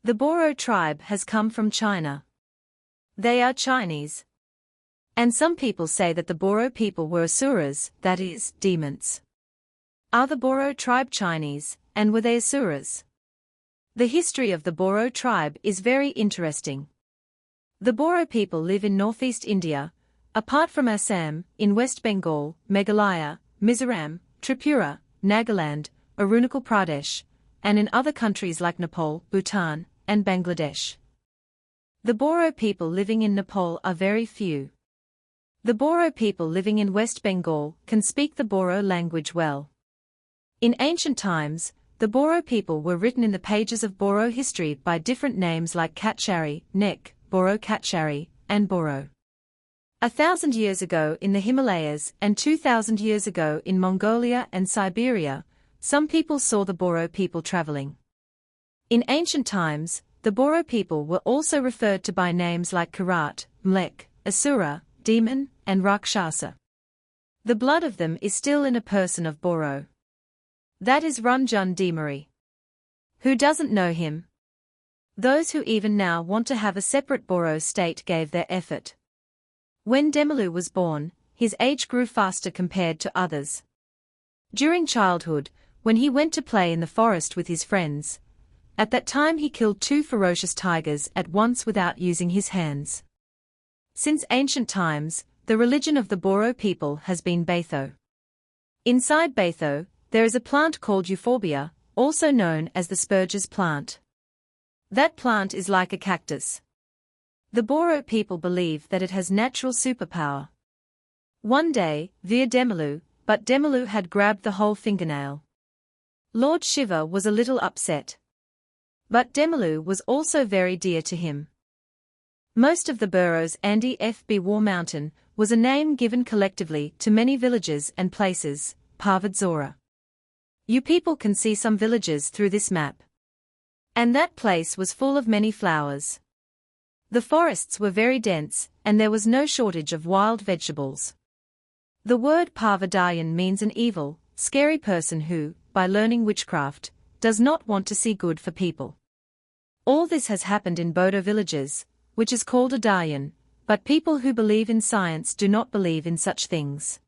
The Boro tribe has come from China. They are Chinese. And some people say that the Boro people were asuras, that is, demons. Are the Boro tribe Chinese, and were they asuras? The history of the Boro tribe is very interesting. The Boro people live in northeast India, apart from Assam, in West Bengal, Meghalaya, Mizoram, Tripura, Nagaland, Arunachal Pradesh, and in other countries like Nepal, Bhutan, and Bangladesh. The Boro people living in Nepal are very few. The Boro people living in West Bengal can speak the Boro language well. In ancient times, the Boro people were written in the pages of Boro history by different names like Kachari, Nek, Boro Kachari, and Boro. 1,000 years ago in the Himalayas and 2,000 years ago in Mongolia and Siberia, some people saw the Boro people traveling. In ancient times, the Boro people were also referred to by names like Kirat, Mlek, Asura, Demon, and Rakshasa. The blood of them is still in a person of Boro. That is Ranjan Demari. Who doesn't know him? Those who even now want to have a separate Boro state gave their effort. When Demalu was born, his age grew faster compared to others. During childhood, when he went to play in the forest with his friends, at that time he killed 2 ferocious tigers at once without using his hands. Since ancient times, the religion of the Boro people has been Batho. Inside Batho, there is a plant called euphorbia, also known as the Spurge's plant. That plant is like a cactus. The Boro people believe that it has natural superpower. One day, via Demalu, but Demalu had grabbed the whole fingernail. Lord Shiva was a little upset. But Demalu was also very dear to him. Most of the Boros and FB War Mountain was a name given collectively to many villages and places, Parvadzora. You people can see some villages through this map. And that place was full of many flowers. The forests were very dense, and there was no shortage of wild vegetables. The word Parvadayan means an evil, scary person who, by learning witchcraft, does not want to see good for people. All this has happened in Bodo villages, which is called a Dayan, but people who believe in science do not believe in such things.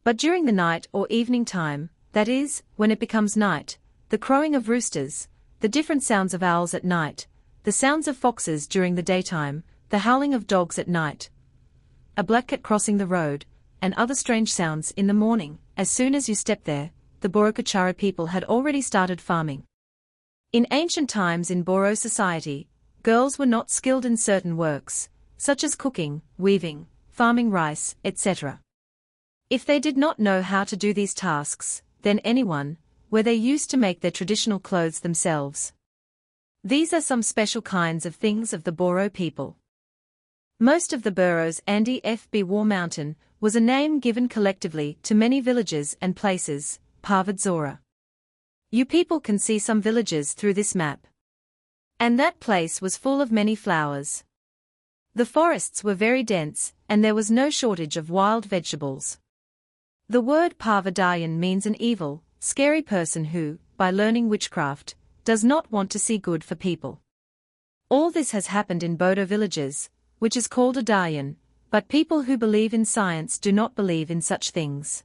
But during the night or evening time, that is, when it becomes night, the crowing of roosters, the different sounds of owls at night, the sounds of foxes during the daytime, the howling of dogs at night, a black cat crossing the road, and other strange sounds in the morning, as soon as you step there, the Borokachara people had already started farming. In ancient times in Boro society, girls were not skilled in certain works, such as cooking, weaving, farming rice, etc. If they did not know how to do these tasks, then anyone, where they used to make their traditional clothes themselves. These are some special kinds of things of the Boro people. Most of the Boros and FB War Mountain was a name given collectively to many villages and places, Parvadzora. You people can see some villages through this map. And that place was full of many flowers. The forests were very dense, and there was no shortage of wild vegetables. The word Parvadayan means an evil, scary person who, by learning witchcraft, does not want to see good for people. All this has happened in Bodo villages, which is called a Dayan, but people who believe in science do not believe in such things.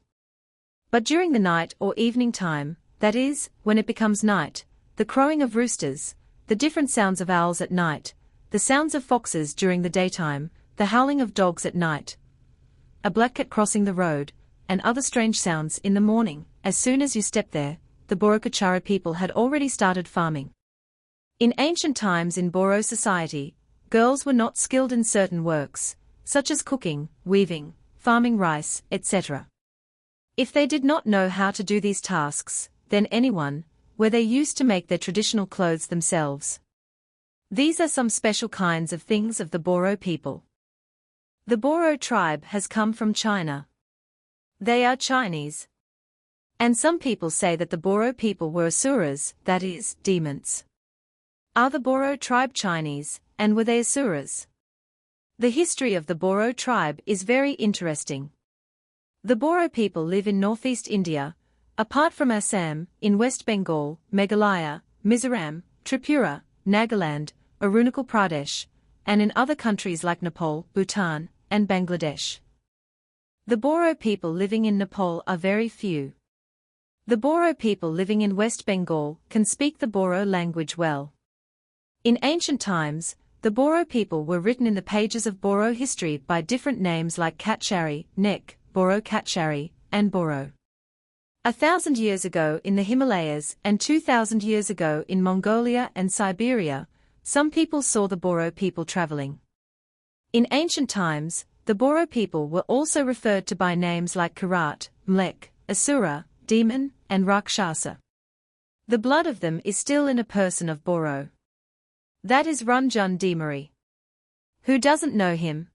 But during the night or evening time, that is, when it becomes night, the crowing of roosters, the different sounds of owls at night, the sounds of foxes during the daytime, the howling of dogs at night, a black cat crossing the road, and other strange sounds in the morning, as soon as you step there, the Borokachara people had already started farming. In ancient times in Boro society, girls were not skilled in certain works, such as cooking, weaving, farming rice, etc. If they did not know how to do these tasks, then anyone, where they used to make their traditional clothes themselves. These are some special kinds of things of the Boro people. The Boro tribe has come from China. They are Chinese. And some people say that the Boro people were asuras, that is, demons. Are the Boro tribe Chinese, and were they asuras? The history of the Boro tribe is very interesting. The Boro people live in northeast India, apart from Assam, in West Bengal, Meghalaya, Mizoram, Tripura, Nagaland, Arunachal Pradesh, and in other countries like Nepal, Bhutan, and Bangladesh. The Boro people living in Nepal are very few. The Boro people living in West Bengal can speak the Boro language well. In ancient times, the Boro people were written in the pages of Boro history by different names like Kachari, Nek, Boro Kachari, and Boro. 1,000 years ago in the Himalayas and 2,000 years ago in Mongolia and Siberia, some people saw the Boro people traveling. In ancient times, the Boro people were also referred to by names like Kirat, Mlek, Asura, Demon, and Rakshasa. The blood of them is still in a person of Boro. That is Ranjan Demari. Who doesn't know him?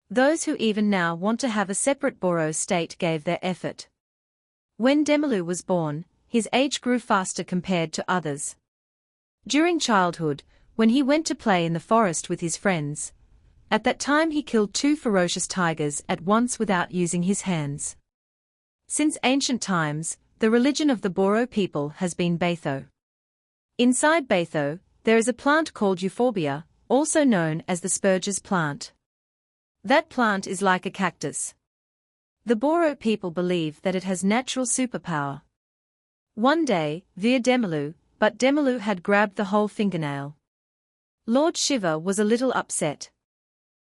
Those who even now want to have a separate Boro state gave their effort. When Demalu was born, his age grew faster compared to others. During childhood, when he went to play in the forest with his friends, at that time he killed 2 ferocious tigers at once without using his hands. Since ancient times, the religion of the Boro people has been Batho. Inside Batho, there is a plant called euphorbia, also known as the Spurge's plant. That plant is like a cactus. The Boro people believe that it has natural superpower. One day, via Demalu, but Demalu had grabbed the whole fingernail. Lord Shiva was a little upset.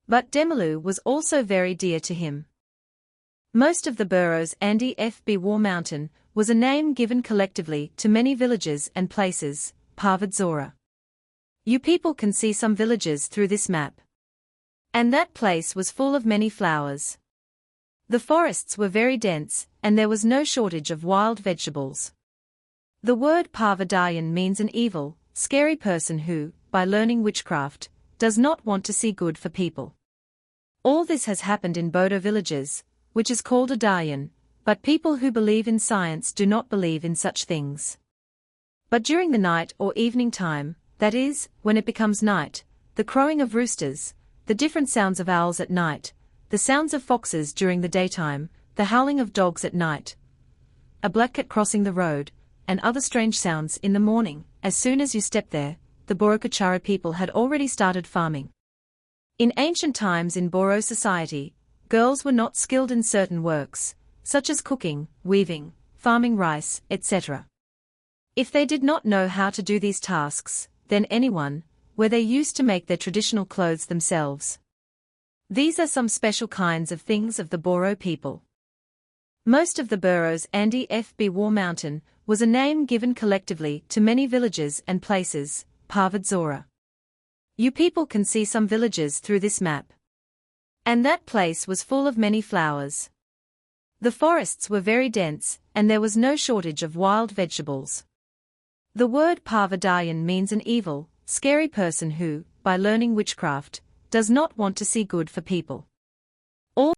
But Demalu was also very dear to him. Most of the Boros Andi FB War Mountain was a name given collectively to many villages and places, Parvadzora. You people can see some villages through this map. And that place was full of many flowers. The forests were very dense, and there was no shortage of wild vegetables. The word Parvadayan means an evil, scary person who, by learning witchcraft, does not want to see good for people. All this has happened in Bodo villages, which is called a Dayan, but people who believe in science do not believe in such things. But during the night or evening time, that is, when it becomes night, the crowing of roosters, the different sounds of owls at night, the sounds of foxes during the daytime, the howling of dogs at night, a black cat crossing the road, and other strange sounds in the morning, as soon as you step there, the Borokachara people had already started farming. In ancient times in Boro society, girls were not skilled in certain works, such as cooking, weaving, farming rice, etc. If they did not know how to do these tasks, then anyone, where they used to make their traditional clothes themselves. These are some special kinds of things of the Boro people. Most of the Boros Andi FB War Mountain was a name given collectively to many villages and places, Parvadzora. You people can see some villages through this map. And that place was full of many flowers. The forests were very dense, and there was no shortage of wild vegetables. The word Parvadayan means an evil, scary person who, by learning witchcraft, does not want to see good for people. All